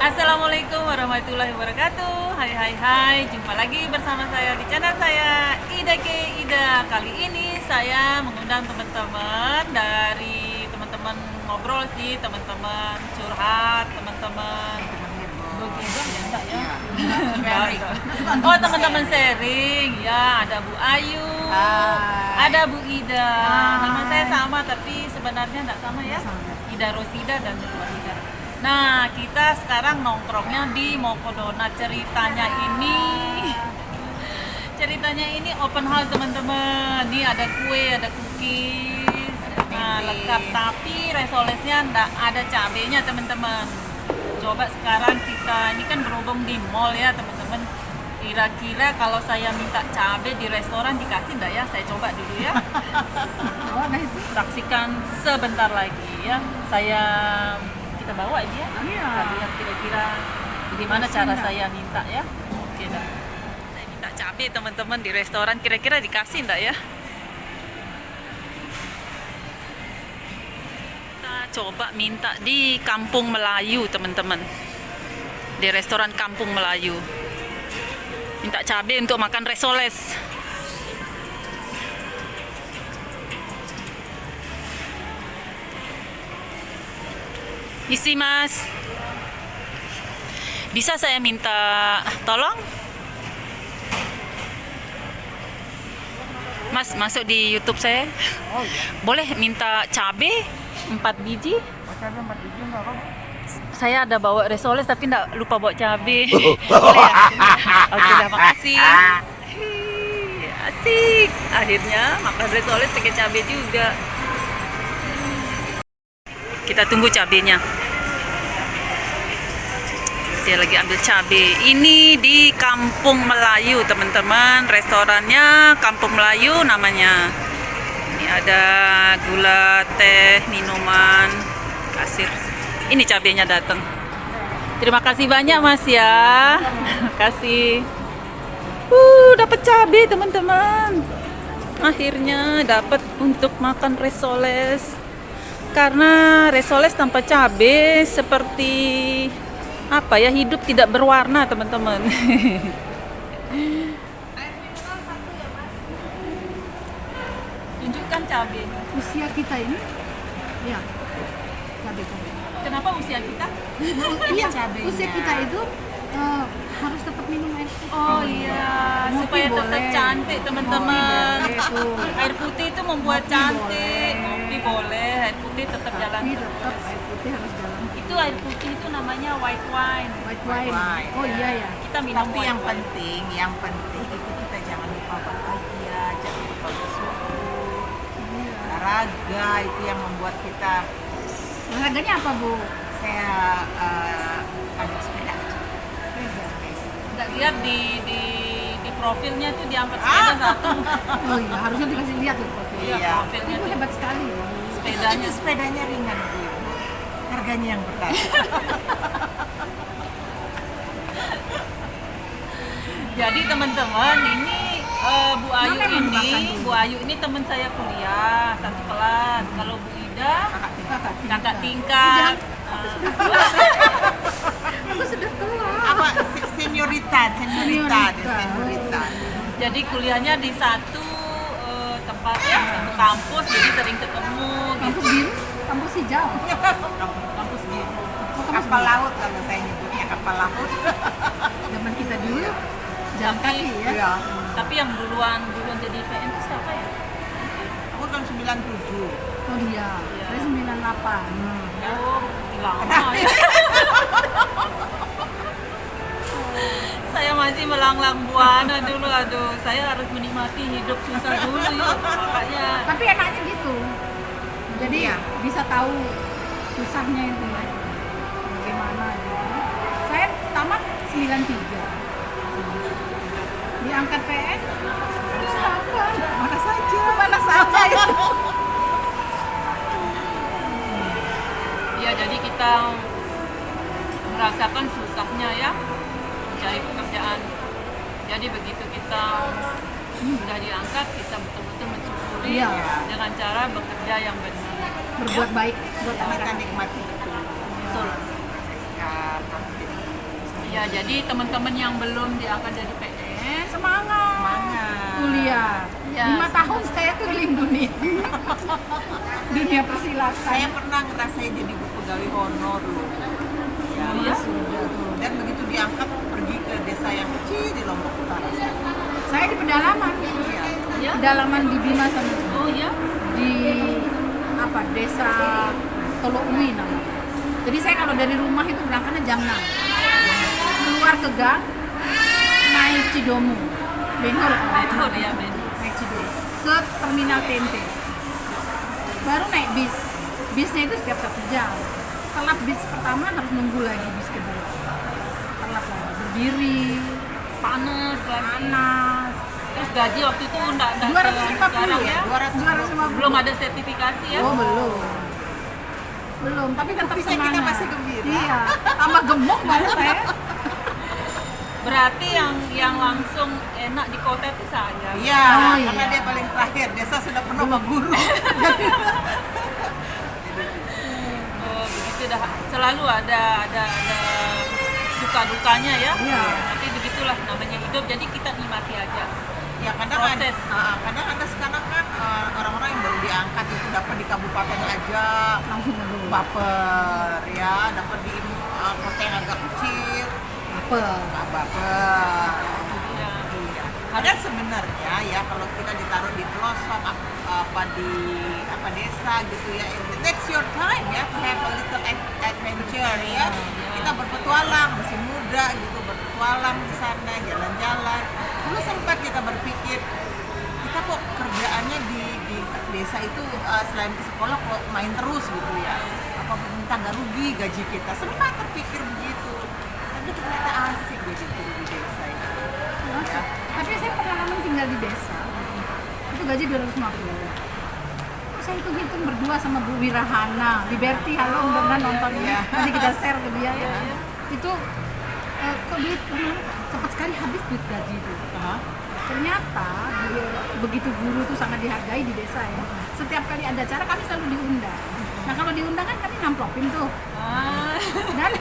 Assalamualaikum warahmatullahi wabarakatuh. Hai hai hai, jumpa lagi bersama saya di channel saya Ida Ke Ida. Kali ini saya mengundang teman-teman dari teman-teman ngobrol sih, teman-teman curhat, teman-teman begitu ya enggak ya? Oh, teman-teman sharing. Ya, ada Bu Ayu, ada Bu Ida. Nama saya sama tapi sebenarnya enggak sama ya. Ida Rosida dan Bu Ida. Nah, kita sekarang nongkrongnya di Mokodona. Ceritanya ini open house teman-teman. Ini ada kue, ada cookies, nah lengkap. Tapi resolesnya nggak ada cabenya teman-teman. Coba sekarang kita, ini kan berhubung di mall ya teman-teman. Kira-kira kalau saya minta cabe di restoran dikasih nggak ya? Saya coba dulu ya. Saksikan sebentar lagi ya. Kita bawa dia. Kita lihat kira-kira gimana cara saya minta ya. Oke dah. Saya minta cabai teman-teman di restoran, kira-kira dikasih enggak ya? Kita coba minta di Kampung Melayu teman-teman. Di restoran Kampung Melayu. Minta cabai untuk makan resoles. Isi mas, bisa saya minta tolong? Mas masuk di YouTube saya. Oh iya. Boleh minta cabe 4 biji? Cabe 4 biji enggak apa? Saya ada bawa resoles tapi enggak lupa bawa cabe. Boleh ya? Oke dah, makasih. Asik. Akhirnya makan resoles pakai cabe juga. Kita tunggu cabenya. Dia lagi ambil cabai. Ini di Kampung Melayu teman-teman. Restorannya Kampung Melayu namanya. Ini ada gula, teh, minuman, kasir. Ini cabainya datang. Terima kasih banyak mas ya. Terima kasih. Dapat cabai teman-teman. Akhirnya dapat untuk makan resoles. Karena resoles tanpa cabai seperti apa ya, hidup tidak berwarna teman-teman. Tunjukkan cabai. Usia kita ini, ya, cabai. Kenapa usia kita? Iya, cabenya. usia kita itu harus tetap minum air putih. Oh iya, Kopi supaya tetap boleh. cantik teman-teman. Kopi boleh, tuh. Air putih itu membuat Kopi cantik. boleh. Kopi boleh, air putih tetap jalan Tapi terus. tetap air putih harus jalan. Itu air putih itu namanya white wine. White wine. wine, Oh ya. iya ya. Kita minum Tapi white yang wine. penting itu kita jangan lupa bahagia, jangan lupa bersyukur. Olahraga itu yang membuat kita. Olahraganya apa Bu? Saya ada sepeda. Nggak lihat di profilnya tuh diangkat sepeda satu. Oh iya, harusnya dikasih lihat tuh profilnya. Iya, Iya. profilnya Itu tuh hebat sekali. sepedanya. Itu sepedanya ringan Bu. Harganya yang berat. Jadi teman-teman, ini Bu Ayu Makan dulu, makan dulu. Bu Ayu ini teman saya kuliah satu kelas. Kalau Bu Ida kakak tingkat. Aku sudah tua. Apa senioritas. Jadi kuliahnya di satu tempat ya, satu kampus, jadi sering ketemu Kampus gitu. biru, kampus hijau. Kampus gitu. Oh, kampus Kapal biru. laut kalau saya nyebutnya kapal laut. Zaman kita dulu, jalan kaki ya. Iya. Tapi yang duluan jadi PN itu siapa ya? Aku tahun 97. Oh iya, saya 98. Oh, lama ya. Saya masih melanglang buana dulu, aduh. Saya harus menikmati hidup susah dulu yuk. Makanya Tapi enaknya gitu. Jadi Iya. bisa tahu susahnya itu ya. Bagaimana gitu. Saya tamat 93. Diangkat PN Mana saja. mana saja itu. ya jadi kita merasakan susahnya ya mencari pekerjaan. Jadi begitu kita sudah diangkat, kita betul-betul mensyukuri Iya. dengan cara bekerja yang benar. Berbuat baik buat Kita anak-anak. nikmati betul. Betul. belajar jadi Ya, jadi teman-teman yang belum diangkat jadi PNS Semangat. semangat. Kuliah. Ya, 5 tahun saya keliling dunia. Dunia persilatan. Saya pernah ngerasain jadi pegawai honor loh. Ya, Iya? sudah tuh. Dan begitu diangkat pergi ke desa yang kecil di Lombok Utara. Saya di pedalaman. Iya. Ya? Pedalaman di Bima sana. Oh ya? Di apa? Desa Toloui namanya. Jadi saya kalau dari rumah itu berangkatnya jam 6. Keluar ke gang, naik Cidomu. Benhur. Betul ya, Ben. Naik Cidomu. Ke terminal TNT. Baru naik bis. Bisnya itu setiap 1 jam. Telat bis pertama harus nunggu lagi bis kedua. Telat lagi. Berdiri, Panas lagi. panas. Terus gaji waktu itu enggak 250 ya? 250. Belum ada sertifikasi ya? Oh belum. Belum, tapi tetap Buktinya kita semangat. masih gembira. Iya, tambah gemuk banget saya. Berarti yang langsung enak di kota itu saya. Iya, Oh, karena iya. dia paling terakhir. Desa sudah penuh sama guru. Oh, begitu dah. Selalu ada suka dukanya ya. Iya. Tapi begitulah namanya hidup. Jadi kita nikmati aja. Ya kadang Proses. kadang ada sekarang kan orang-orang yang baru diangkat itu dapat di kabupaten aja Langsung ngeluh. baper ya, dapat di kota yang agak kecil Apa? nggak baper. Iya. Iya. Padahal sebenarnya ya kalau kita ditaruh di pelosok apa di desa gitu ya, that's your time ya to have a little adventure ya. Kita berpetualang, masih muda gitu, berpetualang di sana, jalan-jalan. Dulu sempat kita berpikir kita kok kerjaannya di desa itu selain ke sekolah kok main terus gitu ya. Apa pemerintah nggak rugi gaji kita? Sempat terpikir begitu. Tapi ternyata asik jadi guru di desa itu. Ya. Tapi saya pengalaman tinggal di desa. Itu gaji 250. Saya hitung-hitung berdua sama Bu Wirahana, Liberty, halo mudah-mudahan nonton ini. Iya. Nanti kita share ke dia ya. Iya. Itu kok duit cepat sekali habis duit gaji itu. Ternyata begitu guru itu sangat dihargai di desa ya. Setiap kali ada acara kami selalu diundang. Nah kalau diundang kan kami namplopin tuh. Ah, Dan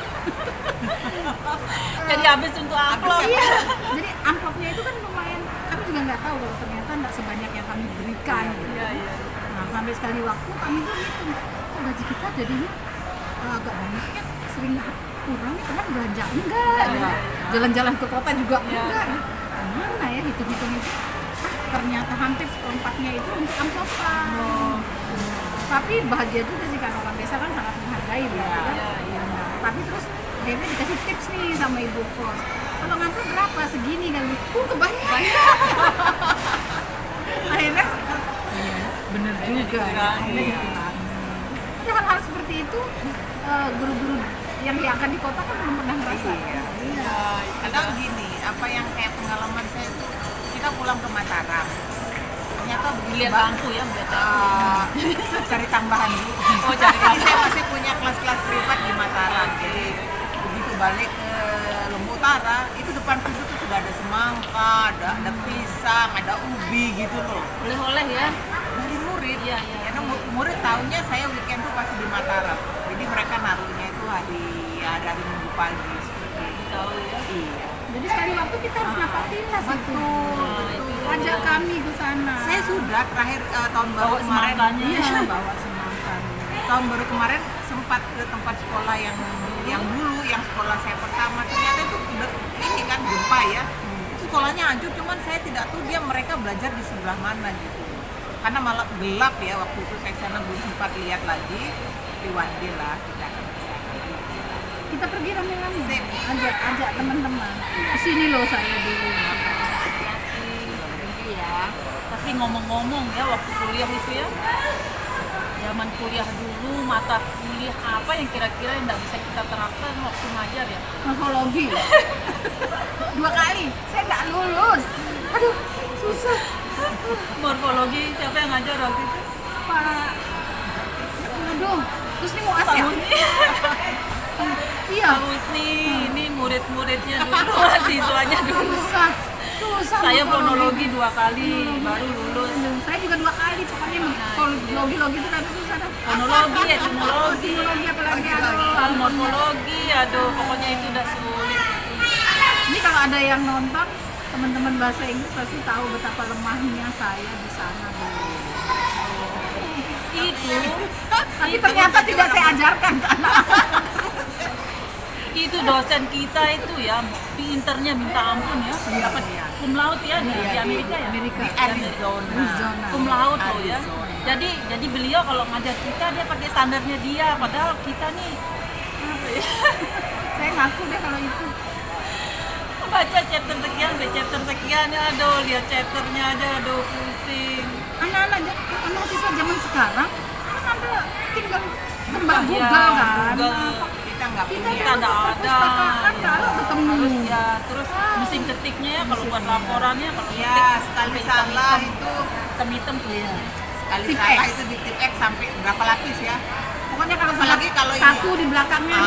jadi habis untuk amplop. iya, jadi amplopnya itu kan lumayan. Kami juga nggak tahu kalau ternyata nggak sebanyak yang kami berikan. Gitu. Iya, iya. Nah sampai sekali waktu kami tuh hitung, kok gaji kita jadinya agak banyak ya, sering kurang nih karena belanja enggak, Iya. jalan-jalan ke kota juga Iya. enggak. Gimana ya hitung-hitung itu? Ternyata hampir seperempatnya itu untuk amplopan. Tapi bahagia juga sih karena orang desa kan sangat menghargai ya. Kan? Iya, iya. Nah, tapi terus akhirnya dikasih tips nih sama ibu kos. Kalau ngamplop berapa? Segini kali. Kebanyakan. Akhirnya bener juga. Akhirnya Iya. dikurangi. Tapi hal-hal seperti itu guru-guru yang diangkat di kota kan belum pernah ngerasain. Iya. Kadang gini, apa yang kayak pengalaman saya itu kita pulang ke Mataram. Ternyata begitu Lihat Mbak, lampu ya, lihat lampu. cari tambahan dulu. Oh, cari Jadi saya masih punya kelas-kelas privat di Mataram. Jadi begitu balik ke Lombok Utara, itu depan pintu tuh sudah ada semangka, ada pisang, ada ubi gitu loh. Oleh-oleh ya. Dari murid, Iya, iya. karena murid tahunya saya weekend tuh pasti di Mataram. Jadi mereka naruhnya itu hari Minggu pagi seperti itu. Tahu ya. Iya. Jadi sekali waktu kita harus napatin lah situ. Betul. Ajak kami ke sana. Saya sudah terakhir tahun baru Bawa kemarin. semangkanya. Iya, bawa semangka. Tahun baru kemarin sempat ke tempat sekolah yang dulu yang sekolah saya pertama, ternyata itu udah ini kan gempa ya. Sekolahnya hancur, cuman saya tidak tahu mereka belajar di sebelah mana gitu. Karena malah gelap ya waktu itu saya sana belum sempat lihat lagi. Di one day lah kita akan ke sana. Kita pergi rame-rame. Sip. Ajak teman-teman. Kesini loh saya dulu. Iya. Tapi ngomong-ngomong ya waktu kuliah itu ya, zaman kuliah dulu mata kuliah apa yang kira-kira yang nggak bisa kita terapkan waktu ngajar ya? Morfologi. 2 kali. Saya nggak lulus. Aduh, susah. Morfologi siapa yang ngajar waktu itu? Pak. Aduh, terus ini mau Pak Asia. Husni. Iya. Pak Husni, ini murid-muridnya dulu, siswanya dulu. Susah. Susah Saya morfologi. fonologi 2 kali baru lulus. Saya juga 2 kali, pokoknya logi itu kan susah dah. Fonologi, etimologi, Logi apalagi morfologi, aduh pokoknya itu udah sulit. Ini kalau ada yang nonton teman-teman bahasa Inggris pasti tahu betapa lemahnya saya di sana dulu. Itu Tapi ternyata tidak saya ajarkan karena itu dosen kita itu ya pinternya minta ampun ya. Dapat cum laude ya di Amerika ya. Amerika. Arizona. Cum laude loh ya. Arizona. Jadi beliau kalau ngajar kita dia pakai standarnya dia, padahal kita nih apa ya? saya ngaku deh kalau itu. Baca chapter sekian, chapter sekian, ya aduh lihat chapternya aja, aduh pusing. Anak-anak mahasiswa zaman sekarang kan ada tinggal tembak Iya, Google kan. Google. Kita nggak Kita punya. Kita nggak ada. perpustakaan kalau ketemu. Harus ya, terus mesin ketiknya ya kalau buat laporannya kalau Ya, ketik sekali sampai salah hitam-hitam. itu, Hitam-hitam Iya. sekali Tip salah X. itu di tip X sampai berapa lapis ya? Pokoknya kalau Apalagi sudah kalau ini. kaku di belakangnya.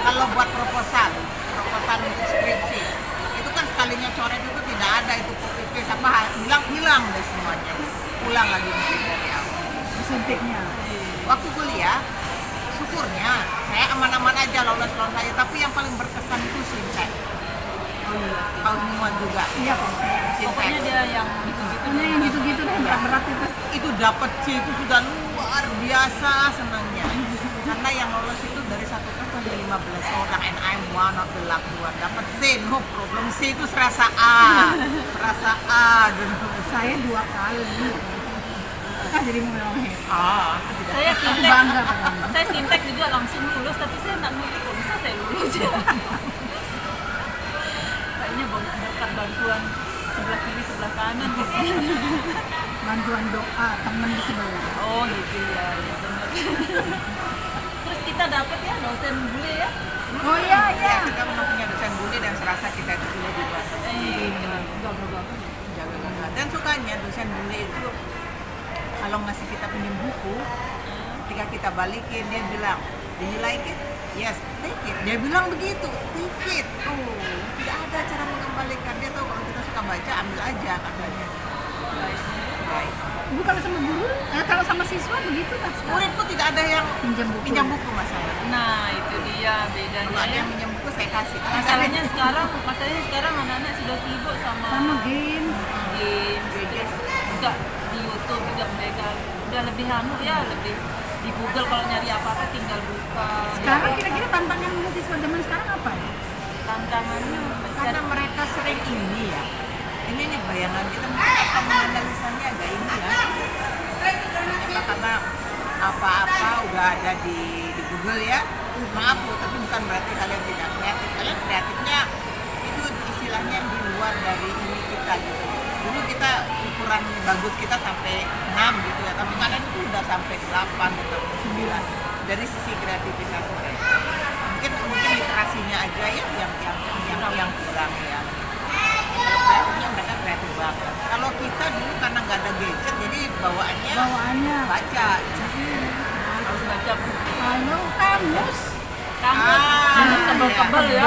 Kalau buat proposal untuk skripsi, itu kan sekalinya coret itu tidak ada itu copy paste apa hilang deh semuanya. Ulang lagi mungkin dari awal. Suntiknya. Waktu kuliah, syukurnya saya aman-aman aja lolos aja, tapi yang paling berkesan itu sintek. Tahu semua juga. Iya Pak. pokoknya dia yang gitu-gitu. Pokoknya yang gitu-gitu deh berat-berat itu. Dapat C itu sudah luar biasa senangnya. Karena yang lolos itu dari satu kelas ada 15 orang and I'm one of the lucky one. Dapat C, no problem. C itu serasa A. Serasa A. Saya 2 kali. Kan jadi meleleh. Saya Aku sintek, bangga pokoknya. saya sintek juga langsung lulus, tapi saya nggak ngerti kok bisa saya lulus ya. Kayaknya berkat bantuan sebelah kiri sebelah kanan. Bantuan doa temen di sebelah. Oh gitu ya, ya benar. Terus kita dapat ya dosen bule ya. Oh iya Ya, iya. kita memang punya dosen bule dan serasa kita itu sudah di luar. Enggak. Jaga-jaga. Dan sukanya dosen bule itu kalau ngasih kita pinjam buku, ketika kita balikin dia bilang, "Do you like it?" "Yes, take it." Dia bilang begitu, take it. Oh, tidak ada cara mengembalikan. Dia tahu kalau kita suka baca, ambil aja katanya. Baik. Bu kalau sama guru, kalau sama siswa begitu kan sekarang? Muridku tidak ada yang Pinjam buku. masalah. Nah itu dia Kalau bedanya ada ya. yang pinjam buku saya kasih. Masalahnya sekarang anak-anak sudah sibuk Sama sama game. games, juga di YouTube juga mereka udah lebih ya lebih di Google kalau nyari apa-apa tinggal buka. Sekarang Ya, kira-kira tantangan mahasiswa zaman sekarang apa ya? tantangannya Karena mereka sering ini ya. Ini nih bayangan kita mungkin akan menganalisanya agak ini ya. Apa karena apa-apa udah ada di Google ya. Maaf Bu, tapi bukan berarti kalian tidak kreatif. Kalian kreatifnya itu istilahnya di luar dari ini kita gitu. Dulu kita ukuran bagus kita sampai 6 gitu ya, tapi kalian itu udah sampai 8 atau 9 dari sisi kreativitas mereka. Mungkin literasinya aja ya yang kurang ya. Kalau kreatifnya mereka kreatif banget. Kalau kita dulu karena nggak ada gadget, jadi Bawaannya. baca. harus baca buku. Halo kamus. Kamus tebel-tebel ya.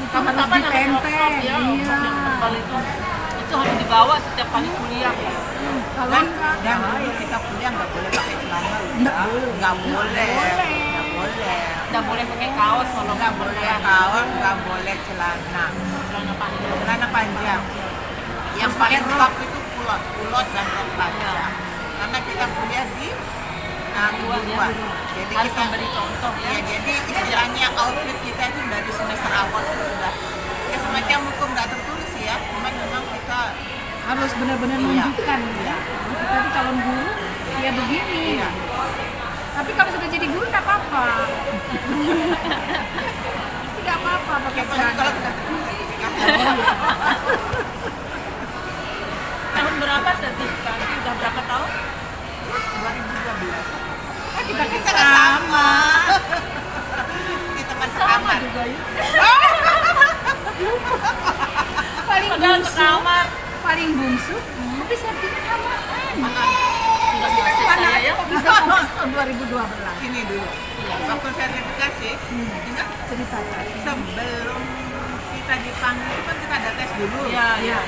Kamu harus Apa namanya ditempel. ya, Iya. tebel itu harus dibawa setiap kali kuliah. Kalau Dan enggak, dulu kita kuliah nggak boleh pakai celana loh. Nggak boleh. Nggak boleh. Boleh. Nggak boleh. Nggak boleh pakai kaos kalau Nggak boleh kaos, nggak boleh celana. celana panjang. Celana panjang. Yang Terus paling pakai top itu kulot dan rok panjang. Karena kita kuliah di keguruan. Jadi Harus kita memberi contoh ya. ya, jadi istilahnya outfit kita itu dari semester awal itu sudah ya semacam hukum nggak tertulis ya. Cuman memang kita harus benar-benar Iya. menunjukkan ya. Kita di calon guru ya begini. Iya. Tapi kalau sudah jadi guru nggak apa-apa. Tidak apa-apa pakai apalagi celana. kalau kita sertifikat. Tahun berapa sertifikasi? Udah berapa tahun? 2012. Kita Kita nggak sama. Ini teman sekamar. juga ya. paling Padahal bungsu, sekamar. paling bungsu, tapi sertifikat samaan. Sudah nasib saya Anak ya. kok bisa lolos tahun 2012. Ini dulu. Waktu sertifikasi, ingat Ceritakan. sebelum kita dipanggil itu kan kita ada tes dulu. Iya, iya.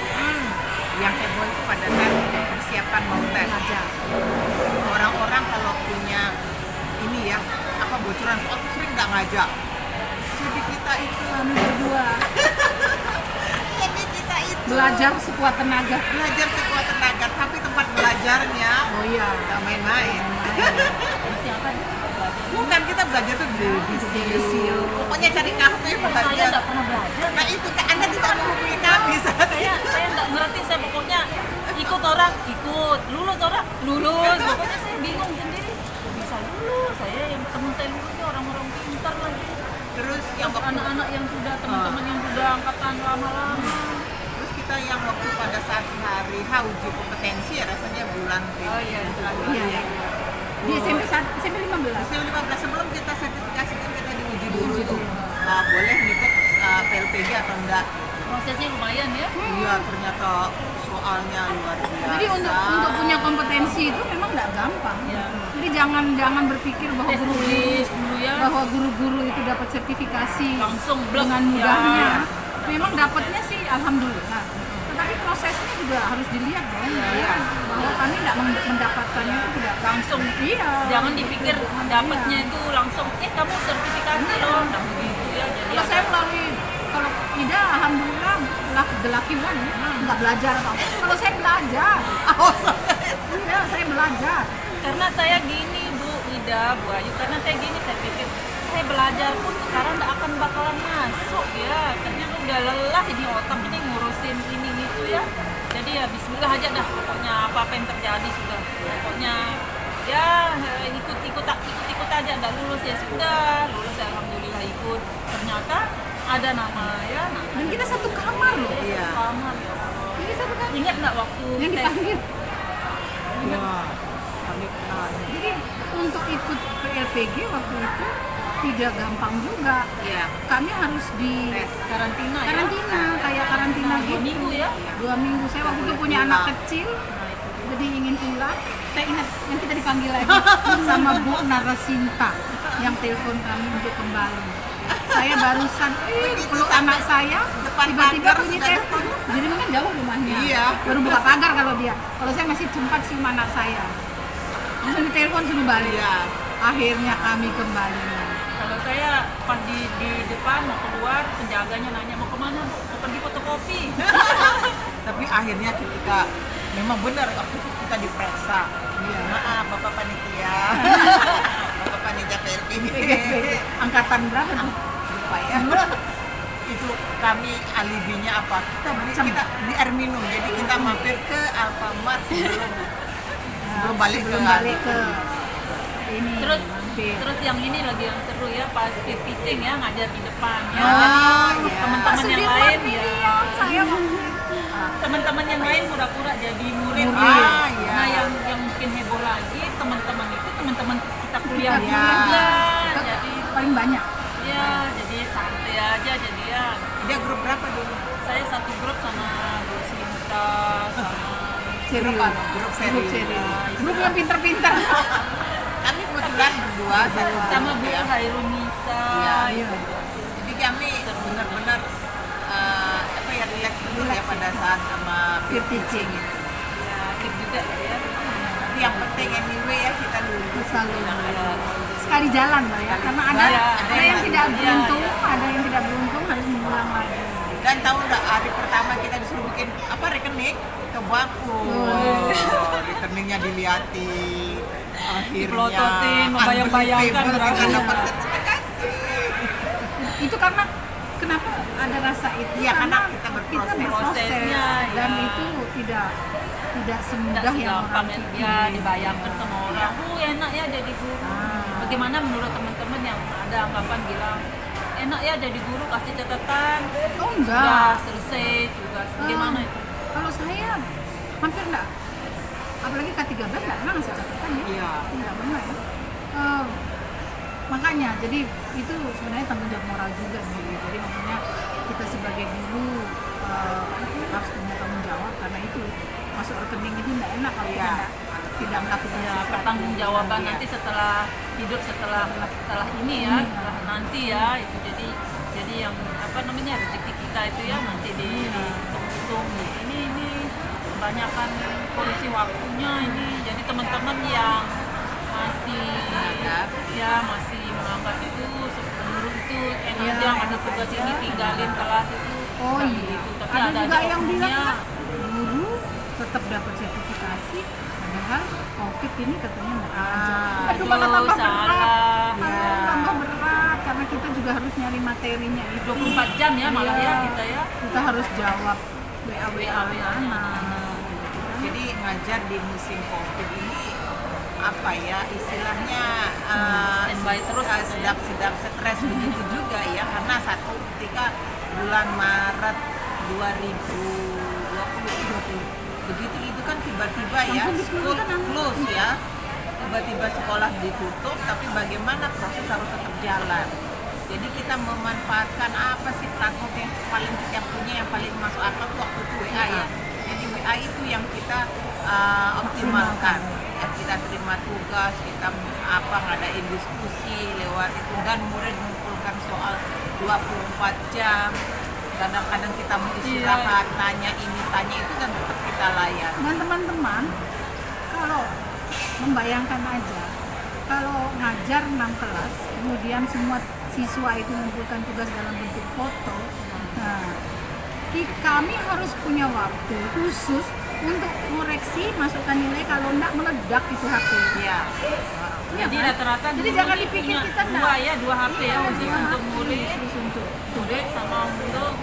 Yang heboh itu pada saat persiapan mau tes aja. Orang-orang kalau punya ini ya, apa bocoran soal tuh sering nggak ngajak. Jadi kita itu Kami berdua jadi kita itu belajar sekuat tenaga. belajar sekuat tenaga, tapi tempat belajarnya Oh iya. nggak main-main. Siapa? Bukan, kita belajar tuh di sini. Pokoknya cari kafe Saya belajar. nggak pernah belajar. Nah itu kan Anda tidak menghubungi kami saat Saya nggak ngerti, saya pokoknya ikut orang, ikut, lulus orang, lulus. Pokoknya saya bingung sendiri. Kok bisa lulus? Saya yang teman saya lulus tuh orang-orang pintar lagi. Terus yang Terus waktu anak-anak yang sudah teman-teman yang sudah angkatan lama-lama. terus kita yang waktu pada saat hari uji kompetensi ya rasanya bulan Oh iya, Iya, iya. Di SMP 15. Usia 15 sebelum kita sertifikasi kan kita diuji dulu tuh boleh ngikut PLPG atau enggak. prosesnya lumayan ya. Iya ternyata soalnya luar biasa. Jadi untuk punya kompetensi itu memang nggak gampang. Iya. Jadi jangan berpikir bahwa Tes tulis dulu ya. bahwa guru-guru itu dapat sertifikasi Langsung blok. dengan mudahnya. Ya. Memang dapatnya sih alhamdulillah. Tetapi prosesnya juga harus dilihat dong. Iya. Bahwa kami tidak mendapatkannya itu tidak Langsung. Iya. Jangan dipikir dapatnya itu langsung, kamu sertifikasi loh, nah begitu ya. Jadi Kalau saya melalui kalau tidak alhamdulillah the lucky one ya. Nggak belajar apa. Kalau saya belajar. Iya, saya belajar. karena saya gini Bu Ida, Bu Ayu, karena saya gini, saya pikir saya belajar pun sekarang nggak akan bakalan masuk ya, ternyata udah lelah ini otak ini ngurusin ini itu ya. Jadi ya Bismillah aja dah, pokoknya apa yang terjadi sudah, pokoknya ya ikut aja, nggak lulus ya sudah, lulus ya alhamdulillah ikut. Ternyata ada nama ya, Dan kita satu kamar loh. Iya. kamar ya Allah. Ini satu kamar. Ingat nggak waktu Yang tes? dipanggil. Wah, kami pernah. Jadi untuk ikut PLPG waktu itu tidak gampang juga. Iya. Kami harus di Tes. Karantina ya. karantina, kayak karantina 2 gitu. minggu ya. 2 minggu. Saya waktu itu punya anak kecil, jadi ingin pulang. Saya ingat yang kita dipanggil lagi sama Bu Narasinta yang telepon kami untuk kembali. Saya barusan peluk anak saya, depan tiba-tiba pagar bunyi sudah telepon. Jadi mungkin jauh rumahnya. Iya. Baru buka pagar kalau dia. Kalau saya masih sempat cium anak saya. Langsung ditelepon suruh balik. Iya. Akhirnya kami kembali. Kalau saya pas di depan mau keluar, penjaganya nanya mau kemana, mau pergi fotokopi. Tapi akhirnya ketika memang benar waktu itu kita diperiksa. Iya. Maaf Bapak Panitia. Bapak Panitia PLPG. Angkatan berapa tuh? Lupa ya. Itu kami alibinya apa? Kita beli air minum. Jadi kita mampir ke Alfamart sebelum balik Sebelum ke balik ke ini. Terus mampir. terus yang ini lagi yang seru ya, pas speed teaching ya, ngajar di depan ya. Ah, Jadi iya. teman-teman yang Sudirman lain ini ya. saya waktu itu. Teman-teman yang lain pura-pura jadi murid. Ah, iya. Nah, yang mungkin heboh lagi, teman-teman itu teman-teman kita kuliah Iya. juga. Kita Jadi paling banyak. ya, jadi santai aja, jadi ya. Dia grup berapa dulu? Saya satu grup sama Bu Sinta, sama Serius. Grup Grup seri. serius. Grup yang pinter-pinter. Kami kebetulan berdua satu sama grup Bu ya. Hairunisa. Iya. Jadi kami benar-benar apa ya relax dulu ya pada saat sama Peer teaching. Ya, asik juga ya. Tapi yang penting anyway ya kita lulus. Selalu sekali jalan lah ya, karena ada Iya, ada yang tidak iya, beruntung, iya. ada yang tidak beruntung harus mengulang lagi. Dan tahu nggak hari pertama kita disuruh bikin apa rekening ke baku. Rekeningnya diliati. Akhirnya Dipelototin, membayang-bayangkan unbelievable kita berapa. dapat sertifikasi. Itu karena kenapa ada rasa itu? Iya, karena kita berproses. Prosesnya, dan ya. itu tidak Tidak semudah yang segampang orang ya, pikir. dibayangkan sama orang. Enak ya jadi guru. Ah. Bagaimana menurut teman-teman yang ada anggapan bilang enak ya jadi guru, kasih catatan, Oh enggak. udah selesai tugas. Bagaimana Ah, itu? Kalau saya hampir enggak. Apalagi K13 enggak pernah ngasih catatan ya. Iya. Enggak pernah ya. Makanya jadi itu sebenarnya tanggung jawab moral juga sih. Jadi maksudnya kita sebagai guru harus punya tanggung jawab karena itu masuk rekening itu enggak enak kalau kita Iya. tidak melakukan Ya, sesuatu. pertanggungjawaban Iya. nanti setelah hidup setelah ini ya, setelah nanti ya itu jadi yang apa namanya rezeki kita itu ya nanti dihitung-hitung. Ini kebanyakan korupsi waktunya ini. Jadi teman-teman yang masih menganggap itu guru itu enak Iya, aja masih enak tugas aja. ini tinggalin kelas itu. Oh Nah, iya, gitu. Tapi ada juga yang oknumnya. bilang kan guru tetap dapat sertifikasi, padahal COVID ini katanya nggak ada. Aduh, malah tambah berat. salah. Aduh, tambah berat karena kita juga harus nyari materinya itu. 24 jam ya malah Iya. ya kita ya. Kita harus jawab WA anak. Jadi ngajar di musim COVID ini apa ya istilahnya Standby terus gitu ya. sedap-sedap stres begitu juga ya, karena satu ketika bulan Maret 2020 begitu itu kan tiba-tiba ya Langsung school dikeluarkan anak. close ya, tiba-tiba sekolah ditutup, tapi bagaimana proses harus tetap jalan. Jadi kita memanfaatkan apa sih platform yang paling kita punya, yang paling masuk akal tuh waktu itu WA ya. Jadi WA itu yang kita optimalkan. Ya, kita terima tugas, kita ngadain diskusi lewat itu, dan murid mengumpulkan soal 24 jam. Kadang-kadang kita mau istirahat, tanya ini, tanya itu, kan tetap kita layan. Dan teman-teman, kalau membayangkan aja, kalau ngajar 6 kelas, kemudian semua siswa itu mengumpulkan tugas dalam bentuk foto, nah, kami harus punya waktu khusus untuk koreksi, masukkan nilai, kalau enggak meledak itu HP. Iya. Iya Jadi kan? rata-rata Jadi dulu jangan ini dipikir punya kita dua ya, dua HP ya, Iya, khusus dua untuk HP, murid, khusus untuk murid sama untuk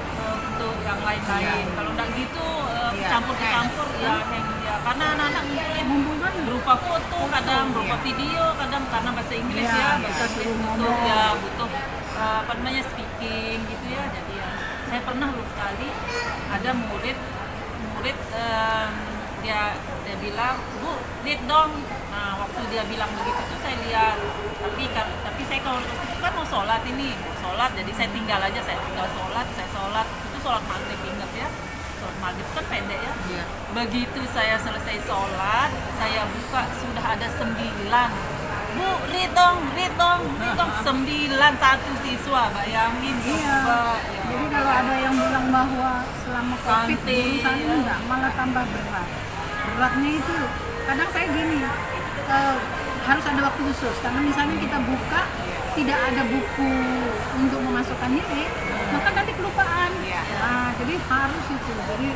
yang lain-lain. Iya. Kalau enggak gitu Iya. campur-campur ya hang ya. Karena anak-anak mungkin mengumpulkan berupa foto, kadang berupa Iya. video, kadang karena bahasa Inggris Iya, ya, kita bahasa Inggris suruh butuh ngomong. ya butuh apa namanya speaking gitu ya. Jadi ya saya pernah loh sekali ada murid dia bilang, "Bu, read dong." Nah, waktu dia bilang begitu tuh saya lihat, tapi saya kalau waktu itu kan mau sholat jadi saya tinggal sholat, itu sholat maghrib, ingat ya, sholat maghrib kan pendek ya. Iya. Begitu saya selesai sholat, saya buka sudah ada 9. Bu, read dong, 9, satu siswa, bayangin. Iya. coba, ya. Jadi kalau ada yang bilang bahwa selama COVID Santai, urusan ya. enggak, malah tambah berat. Beratnya itu kadang saya gini, harus ada waktu khusus karena misalnya kita buka tidak ada buku untuk memasukkan nilai, maka nanti kelupaan. Iya. Nah, jadi harus itu. Jadi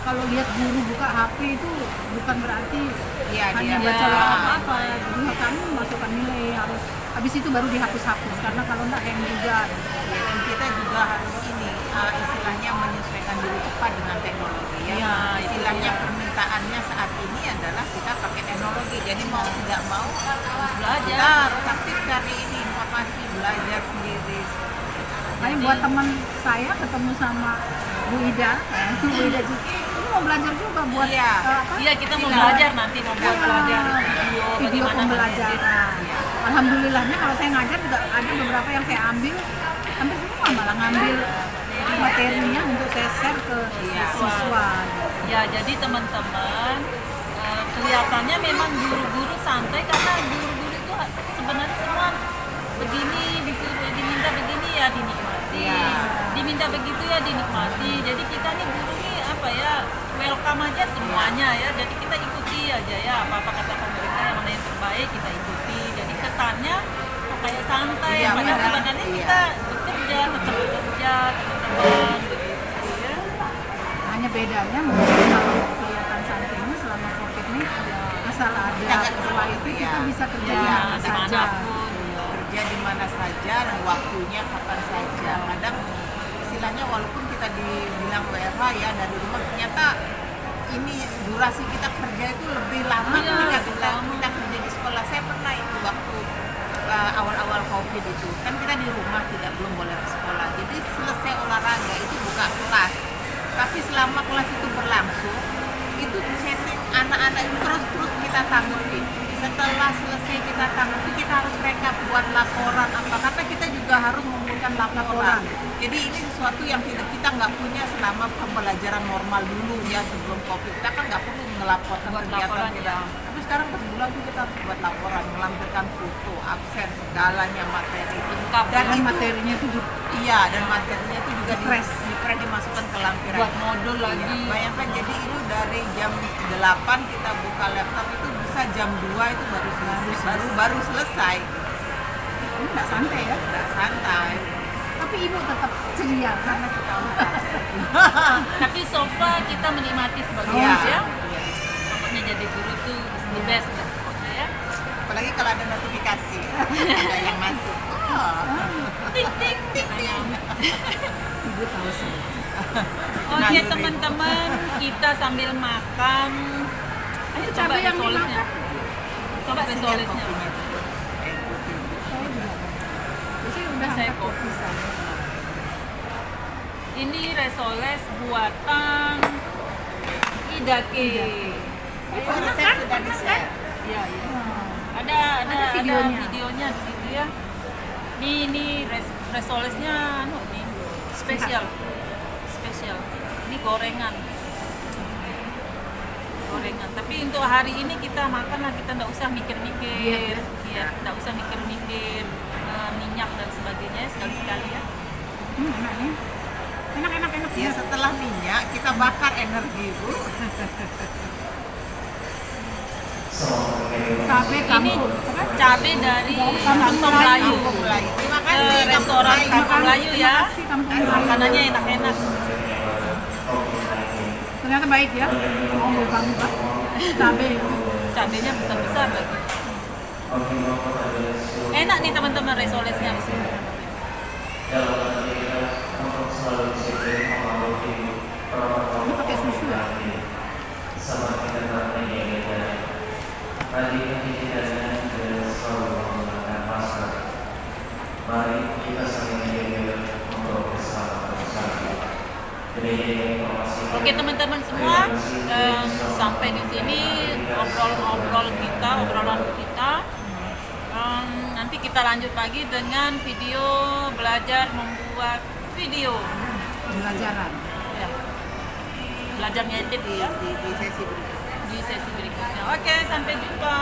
kalau lihat guru buka HP itu bukan berarti Iya, hanya dia- baca Iya. apa-apa. Jadi kami memasukkan nilai harus habis itu baru dihapus-hapus karena kalau enggak hang juga. Ya, dan kita juga harus istilahnya menyesuaikan diri cepat dengan teknologi ya. Iya, itu Istilahnya dia. permintaannya saat ini adalah kita pakai teknologi. Jadi mau tidak mau Belajar. kita harus aktif cari ini informasi, belajar sendiri. Makanya buat teman saya ketemu sama Bu Ida, Bu Ida juga, ini mau belajar juga buat Iya. apa? Iya, kita mau Silang. belajar nanti mau buat Iya, belajar video bagaimana pembelajaran. Alhamdulillahnya kalau saya ngajar juga ada beberapa yang saya ambil, hampir semua malah ngambil materinya untuk saya share ke siswa. Ya, jadi teman-teman kelihatannya memang guru-guru santai karena guru-guru itu sebenarnya semua begini, disuruh diminta begini ya dinikmati, Iya. diminta begitu ya dinikmati. Jadi kita nih guru nih apa ya, welcome aja semuanya ya. Jadi kita ikuti aja ya apa-apa kata pemerintah yang mana yang terbaik kita ikuti. Jadi kesannya kok kayak santai, Iya, padahal benar. sebenarnya Iya. kita bekerja, tetap bekerja, teman-teman begitu ya. Hanya bedanya mungkin kalau kelihatan santainya selama COVID ini asal ada Kita nggak keluar wifi itu kita ya. bisa kerja Iya, di mana saja. dimanapun. Kerja di mana saja dan waktunya kapan saja. Kadang istilahnya walaupun kita dibilang WFH ya dari rumah, ternyata ini durasi kita kerja itu lebih lama Iya, ketika lebih kita lama. kerja di sekolah. Saya pernah itu waktu awal-awal COVID itu kan kita di rumah belum boleh ke sekolah. Jadi selesai olahraga itu buka kelas. Tapi selama kelas itu berlangsung, itu chatting anak-anak itu terus kita tanggapi. Setelah selesai kita tanggapi, kita harus rekap buat laporan apa, karena kita juga harus mengumpulkan laporan. Jadi ini sesuatu yang kita nggak punya selama pembelajaran normal dulu ya, sebelum COVID. Kita kan nggak perlu melaporkan Buat kegiatan laporan, kita. ya. Tapi sekarang per bulan tuh kita harus buat laporan, melampirkan foto, absen, segalanya materi. Lengkap. Dan Dan itu- materinya itu Iya, dan materinya itu juga Press. di-press dimasukkan ke lampiran. Buat modul lagi. Iya, bayangkan jadi itu dari jam 8 kita buka laptop itu bisa jam 2 itu baru selesai. ini nggak santai ya. Nggak santai Tapi ibu tetap ceria kan? karena kita udah Tapi so far kita menikmati sebagai Iya. ya. Pokoknya jadi guru tuh the best lah pokoknya ya. apalagi kalau ada notifikasi ada yang masuk. Oh. Ting ting ting ting. Ibu tahu sih. Oke teman-teman, kita sambil makan. Ayo Itu coba cabai yang resolesnya. dimakan. Coba resolesnya. Kopinya itu. Putih. Saya juga. Biasanya udah Saya angkat kopi. kopi saya. Ini resoles buatan Idake. Itu resep sudah di-share. Iya, iya. Wah. Ada Ada videonya. videonya di situ ya. Ini resolesnya anu nih spesial. Spesial. Ini gorengan. Gorengan. Tapi untuk hari ini kita makan lah, kita nggak usah mikir-mikir. Iya, nggak usah mikir-mikir minyak dan sebagainya sekali-sekali ya. Enak nih. Enak. Ya setelah minyak kita bakar energi, Bu. Cabai Ini kampung. Apa? cabai dari Kampung Kantong Melayu. Melayu. Kampung Melayu. Terima kasih Restoran Kampung Kampung Melayu ya. Terima kasih, Kampung Melayu. Makanannya enak-enak. Ternyata baik ya. Mau buka-buka. Cabai. Cabainya besar-besar lagi. Enak nih teman-teman resolesnya di sini. Ini pakai susu ya. Mari kita saling menjaga untuk bersama Oke teman-teman semua, sampai di sini obrolan kita. Nanti kita lanjut lagi dengan video belajar membuat video. Belajaran. Ya. Belajar ngedit ya di sesi berikutnya. di sesi berikutnya. Oke, sampai jumpa.